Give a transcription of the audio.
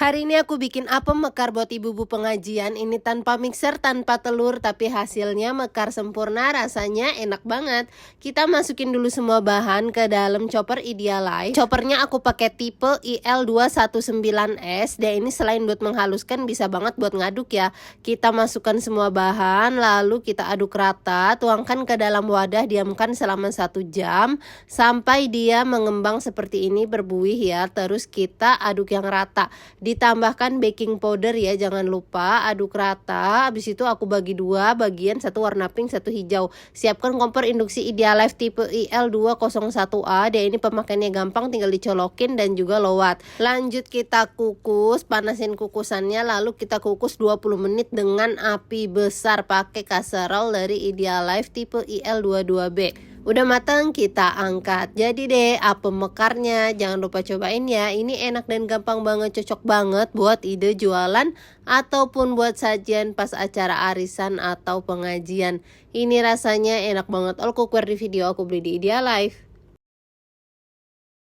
Hari ini aku bikin apem mekar buat ibu-ibu pengajian. Ini tanpa mixer, tanpa telur, tapi hasilnya mekar sempurna, rasanya enak banget. Kita masukin dulu semua bahan ke dalam chopper Idealife. Choppernya aku pakai tipe IL219S. Dan ini selain buat menghaluskan, bisa banget buat ngaduk ya. Kita masukkan semua bahan, lalu kita aduk rata, tuangkan ke dalam wadah, diamkan selama 1 jam sampai dia mengembang seperti ini, berbuih ya. Terus kita aduk yang rata. Ditambahkan baking powder ya, jangan lupa aduk rata. Habis itu aku bagi dua bagian, satu warna pink, satu hijau. Siapkan kompor induksi Idealife tipe IL201A. Dia ini pemakaiannya gampang, tinggal dicolokin dan juga low watt. Lanjut kita kukus, panasin kukusannya, lalu kita kukus 20 menit dengan api besar pakai kaserol dari Idealife tipe IL22B. Udah matang, kita angkat. Jadi deh apem mekarnya, jangan lupa cobain ya. Ini enak dan gampang banget, cocok banget buat ide jualan ataupun buat sajian pas acara arisan atau pengajian. Ini rasanya enak banget. All cookware di video aku beli di Idealife.